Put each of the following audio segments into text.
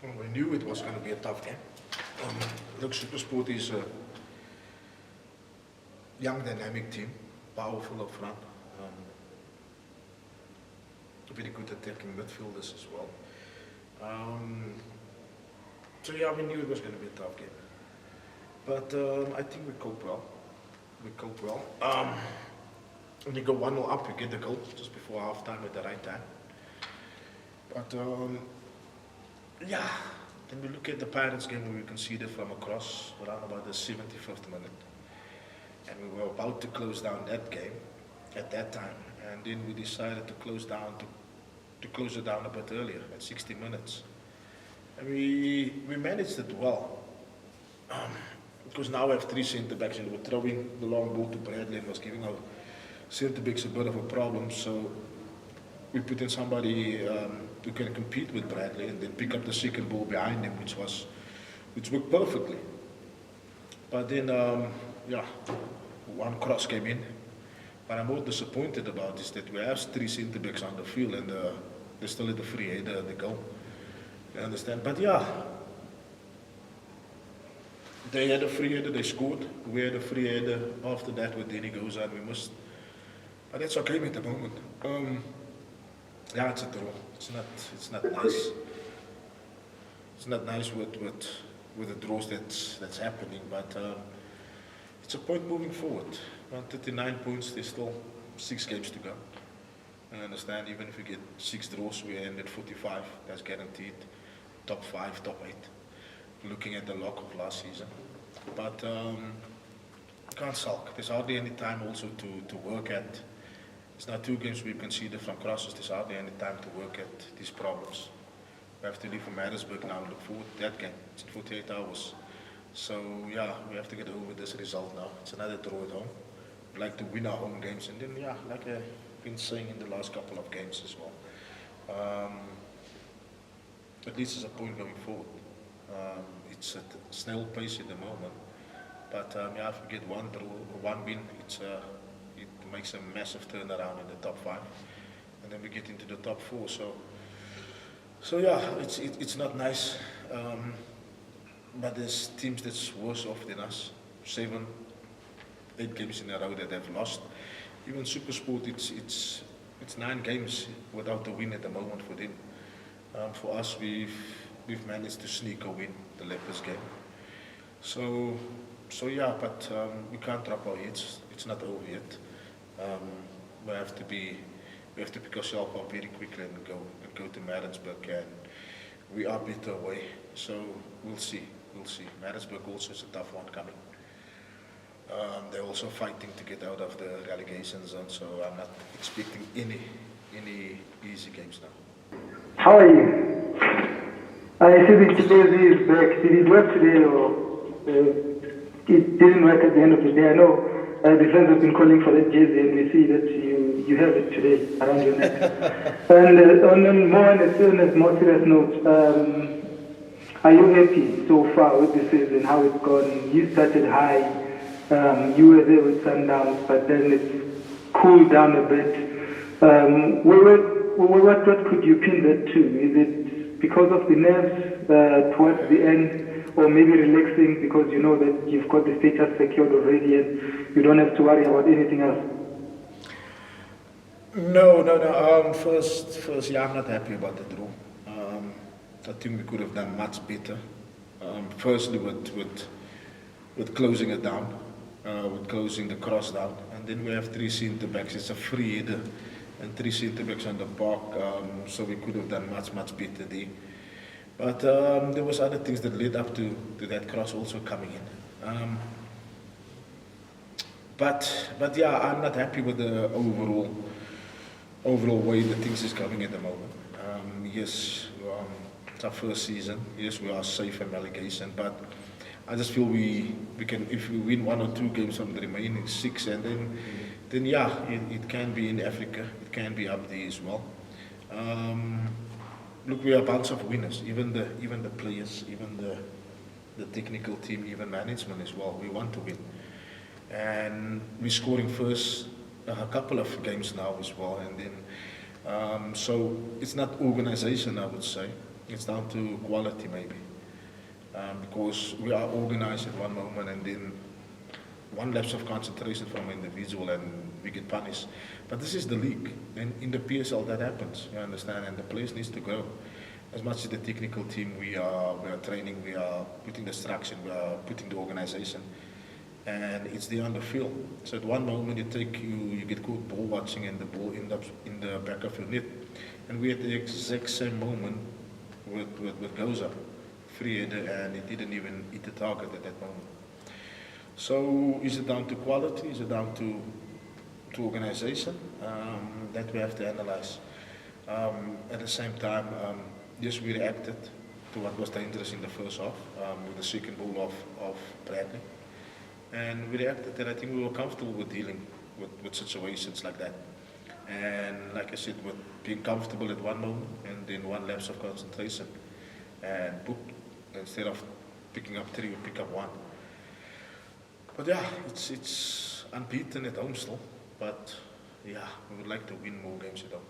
We knew it was going to be a tough game. Look, Supersport is a young, dynamic team, powerful up front, very good attacking midfielders as well. So yeah, we knew it was going to be a tough game. But I think we coped well. When you go 1-0 up, you get the goal just before half-time at the right time. But yeah, then we look at the Pirates game where we conceded from a cross around about the 75th minute. And we were about to close down that game at that time. And then we decided to close it down a bit earlier at 60 minutes. And we managed it well. Because now we have three centre-backs and we're throwing the long ball to Bradley and was giving our centre-backs a bit of a problem. So we put in somebody who can compete with Bradley and then pick up the second ball behind him, which worked perfectly. But then, yeah, one cross came in. What I'm more disappointed about is that we have three centre-backs on the field and they still had the free header at the goal. You understand? But yeah, they had a free header, they scored. We had a free header after that with Denny goes out, we missed. But that's okay at the moment. Yeah, it's a draw. It's not nice. It's not nice with the draws that's happening, but it's a point moving forward. 39 points, there's still 6 games to go. I understand, even if we get 6 draws, we end at 45. That's guaranteed. Top 5, top 8. Looking at the lock of last season. But can't sulk. There's hardly any time also to work at. It's not 2 games we've conceded from crosses. There's hardly any time to work at these problems. We have to leave for Maritzburg now and look forward to that game. It's in 48 hours. So yeah, we have to get over this result now. It's another draw at home. We like to win our home games, and then yeah, like I've been saying in the last couple of games as well. At least it's a point going forward. It's at snail pace at the moment, but yeah, if we get one draw or one win, it makes a massive turnaround in the top 5, and then we get into the top 4. So yeah, it's not nice. But there's teams that's worse off than us. 7, 8 games in a row that they've lost. Even Supersport, it's 9 games without a win at the moment for them. For us, we've managed to sneak a win, the Leopards game. So yeah, but we can't drop our heads. It's not over yet. We have to pick ourselves up very quickly and go to Maritzburg, and we are better away. So we'll see. Maritzburg also is a tough one coming. They're also fighting to get out of the relegation zone, so I'm not expecting any easy games now. How are you? I see that today is back. Did it work today or it didn't work at the end of the day? I know the friends have been calling for that jersey and we see that you have it today around your neck. And on a more serious note, are you happy so far with the season, how it's gone? You started high, you were there with Sundowns, but then it's cooled down a bit. What could you pin that to? Is it because of the nerves towards the end, or maybe relaxing because you know that you've got the status secured already and you don't have to worry about anything else? No. First, yeah, I'm not happy about the draw. I think we could have done much better. Firstly, with closing it down, with closing the cross down, and then we have 3 centre-backs. It's a free header, and 3 centre-backs on the park. So we could have done much better there. But there was other things that led up to that cross also coming in. But yeah, I'm not happy with the overall way the things is coming at the moment. Yes. It's our first season. Yes, we are safe from relegation, but I just feel we can, if we win 1 or 2 games from the remaining 6, and then yeah, it can be in Africa, it can be up there as well. Look, we are a bunch of winners. Even the players, even the technical team, even management as well. We want to win, and we're scoring first a couple of games now as well, and then so it's not organization, I would say. it's down to quality maybe. Because we are organized at one moment and then one lapse of concentration from an individual and we get punished. But this is the league, and in the PSL that happens, you understand, and the players needs to grow. As much as the technical team, we are training, we are putting the structure, we are putting the organization, and it's there on the field. So at one moment you get caught ball watching and the ball ends up in the back of your net. And we had the exact same moment with Goza, free header, and it didn't even hit the target at that moment. So is it down to quality? Is it down to organization? That we have to analyze. At the same time, yes, we reacted to what was dangerous in the first half with the second ball of Bradley. And we reacted, and I think we were comfortable with dealing with situations like that. And like I said, with being comfortable at one moment and then one lapse of concentration. And book, instead of picking up 3, we pick up 1. But yeah, it's unbeaten at home still. But yeah, we would like to win more games at home.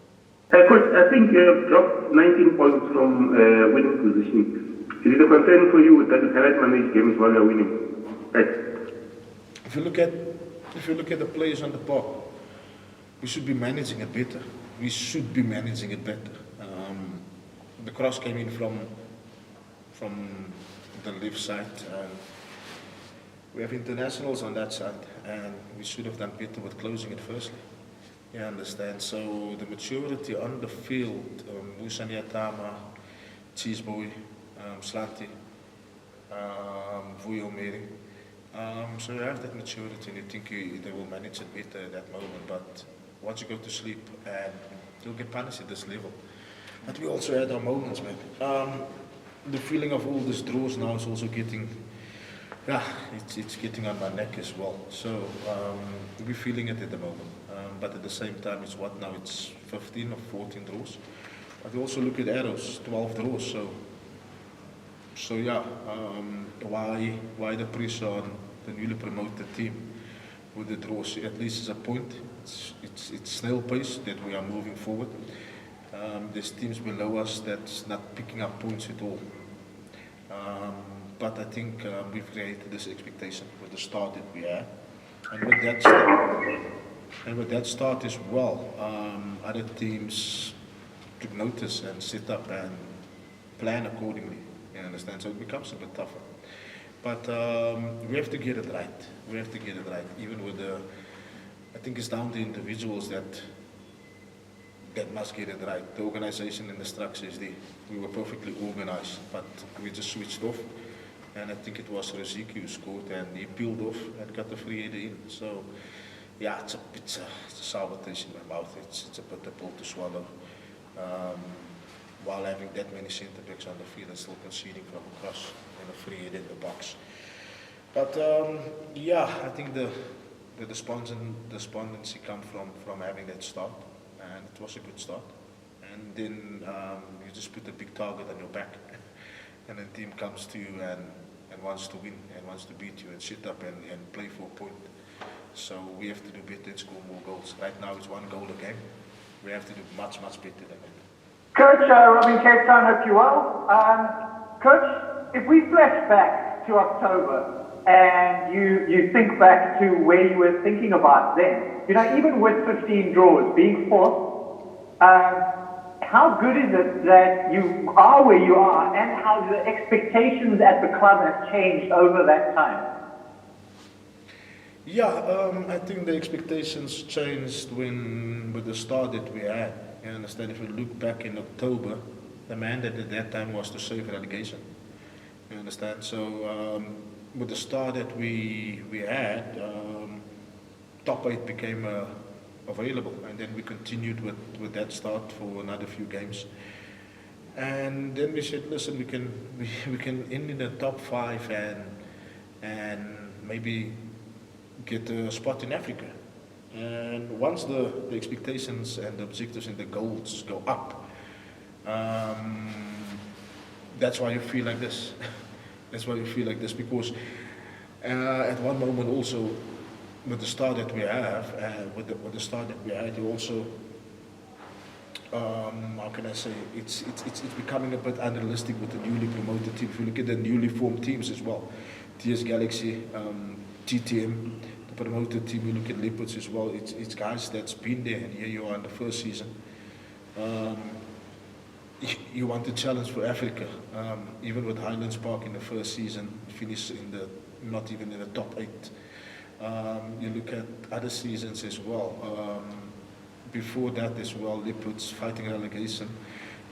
Coach, I think you have dropped 19 points from winning position. Is it a concern for you that you cannot manage games while you're winning? Right. If you look at the players on the park, we should be managing it better. We should be managing it better. The cross came in from the left side. We have internationals on that side, and we should have done better with closing it firstly. You understand? So the maturity on the field, Musa Nyatama, Cheeseboy, Slanti, Vuyo Mary. So you have that maturity and you think they will manage it better at that moment, but once you go to sleep and you'll get punished at this level. But we also had our moments, man. The feeling of all these draws now is also getting, it's getting on my neck as well. So we're feeling it at the moment. But at the same time, it's what now? It's 15 or 14 draws. But we also look at arrows, 12 draws. So yeah, why the pressure on the newly promoted team with the draws? At least it's a point. It's snail pace that we are moving forward. There's teams below us that's not picking up points at all. But I think we've created this expectation with the start that we had, and with that start as well, other teams took notice and set up and plan accordingly. You understand? So it becomes a bit tougher. But we have to get it right. We have to get it right. Even with I think it's down to individuals that must get it right. The organization and the structure is there. We were perfectly organized, but we just switched off. And I think it was Riziki who scored, and he peeled off and got the free header in. So, yeah, it's a sour taste in my mouth. It's a bitter pill to swallow. While having that many centre backs on the field and still conceding from a cross and a free header in the box. But yeah, I think the despondency comes from having that start, and it was a good start. And then you just put a big target on your back, and the team comes to you and wants to win and wants to beat you and sit up and play for a point. So we have to do better and score more goals. Right now it's 1 goal a game. We have to do much better than that. Coach, Robin Cape Town, hope you're well. Coach, if we flash back to October and you think back to where you were thinking about then, even with 15 draws, being fourth, how good is it that you are where you are, and how the expectations at the club have changed over that time? Yeah, I think the expectations changed with the start that we had. You understand, if you look back in October, the mandate at that time was to save relegation. You understand? So with the start that we had, top 8 became available, and then we continued with that start for another few games. And then we said, listen, we can end in the top 5 and maybe get a spot in Africa. And once the expectations and the objectives and the goals go up, that's why you feel like this. That's why you feel like this, because at one moment also, with the start that we have, with the start that we had, you also how can I say, it's becoming a bit unrealistic with the newly promoted team. If you look at the newly formed teams as well, TS Galaxy, TTM, the promoted team, you look at Leopards as well, it's guys that's been there, and here you are in the first season. You want a challenge for Africa, even with Highlands Park in the first season, finish in the, not even in the top 8. You look at other seasons as well. Before that as well, Leopards fighting relegation.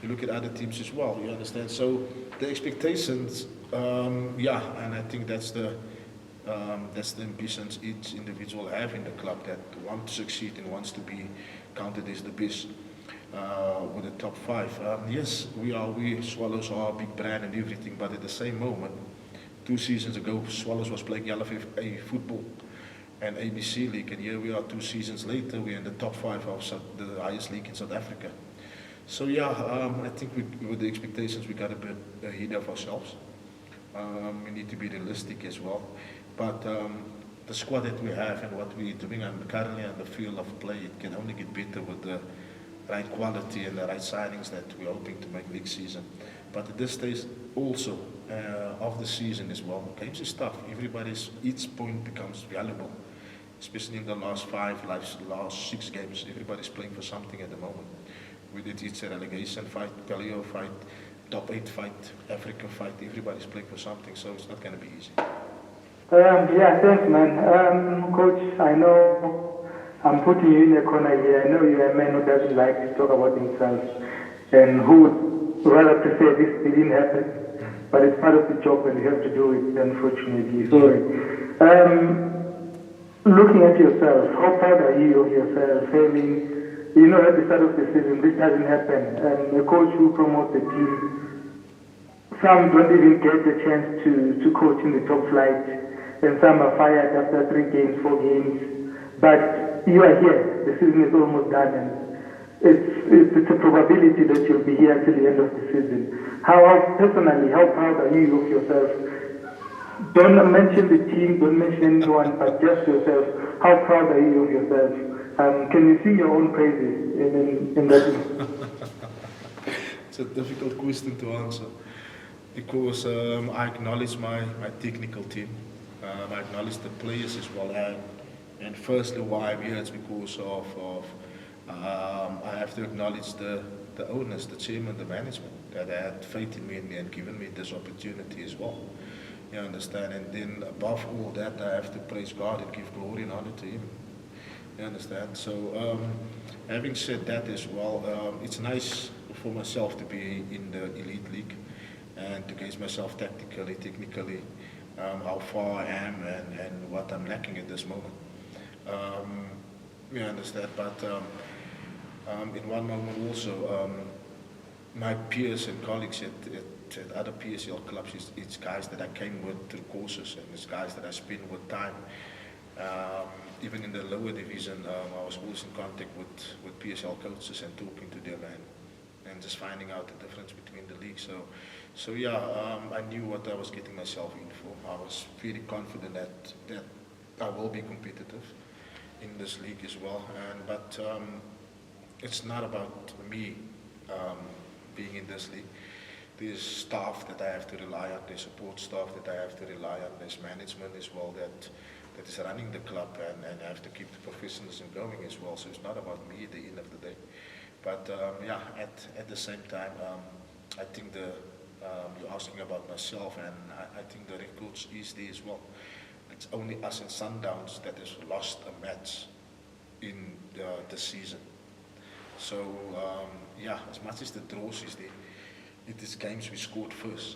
You look at other teams as well, you understand? So the expectations, and I think that's the ambitions each individual have in the club, that want to succeed and wants to be counted as the best with the top 5. Yes, we Swallows are a big brand and everything, but at the same moment, 2 seasons ago, Swallows was playing Yellow FA football and ABC League, and here we are 2 seasons later, we're in the top 5 of the highest league in South Africa. So I think with the expectations we got a bit ahead of ourselves. We need to be realistic as well, but the squad that we have and what we're doing currently on the field of play, it can only get better with the right quality and the right signings that we're hoping to make next season. But at this stage also of the season as well, games is tough. Each point becomes valuable, especially in the last 5, last 6 games. Everybody's playing for something at the moment. Whether it's a relegation fight, Paleo fight, top 8 fight, Africa fight, everybody's playing for something, so it's not going to be easy. Thanks, man. Coach, I know I'm putting you in a corner here. I know you're a man who doesn't like to talk about himself and who would rather prefer this didn't happen. But it's part of the job and you have to do it, unfortunately. Sorry. Looking at yourself, how proud are you of yourself? I mean, you know, at the start of the season, this doesn't happen. A coach who promotes the team, some don't even get the chance to coach in the top flight, and some are fired after 3 games, 4 games. But you are here. The season is almost done, and it's a probability that you'll be here till the end of the season. Personally, how proud are you of yourself? Don't mention the team, don't mention anyone, but just yourself. How proud are you of yourself? Can you sing your own praises in that? It's a difficult question to answer, because I acknowledge my technical team. I acknowledge the players as well. And firstly, why I'm here is because of I have to acknowledge the owners, the chairman, the management, that had faith in me and given me this opportunity as well. You understand? And then above all that, I have to praise God and give glory and honor to Him. You understand? So having said that as well, it's nice for myself to be in the elite league and to gauge myself tactically, technically, how far I am and what I'm lacking at this moment. You understand? But in one moment also, my peers and colleagues at other PSL clubs, it's guys that I came with through courses, and it's guys that I spent with time. Even in the lower division, I was always in contact with PSL coaches and talking to them and just finding out the difference between the leagues. So I knew what I was getting myself in for. I was very confident that I will be competitive in this league as well. But it's not about me being in this league. There's staff that I have to rely on, there's support staff that I have to rely on, there's management as well that is running the club, and I have to keep the professionalism going as well. So it's not about me at the end of the day. But at the same time, I think you're asking about myself, and I think the records is there as well. It's only us and Sundowns that has lost a match in the season. So as much as the draws is there, it is games we scored first.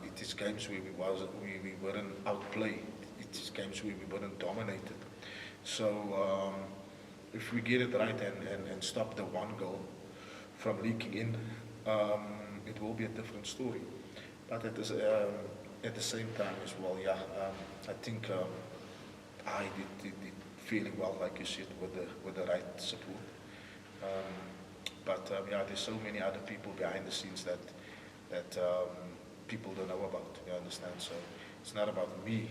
It is games where we weren't outplayed. It is games where we weren't dominated. So if we get it right and stop the one goal from leaking in, it will be a different story. But at the same time as well, I think I did feeling well, like you said, with the right support. But there's so many other people behind the scenes that people don't know about. You understand? So it's not about me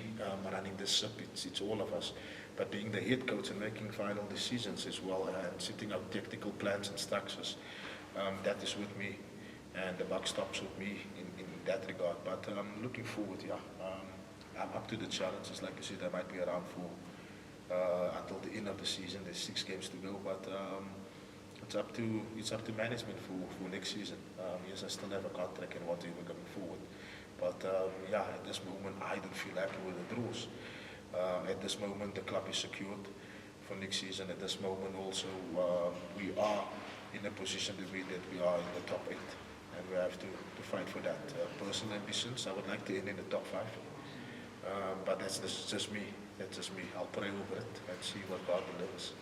running this ship. It's all of us. But being the head coach and making final decisions as well, and setting up tactical plans and structures, that is with me, and the buck stops with me in that regard. But I'm looking forward, yeah. I'm up to the challenges. Like I said, I might be around for until the end of the season. There's 6 games to go, but it's up to management for next season. Yes, I still have a contract and whatever going forward. But yeah, at this moment, I don't feel happy with the draws. At this moment, the club is secured for next season. At this moment, also, we are in a position that we are in the top 8, and we have to fight for that. Personal ambitions, I would like to end in the top 5. But that's just me. That's just me. I'll pray over it and see what God delivers.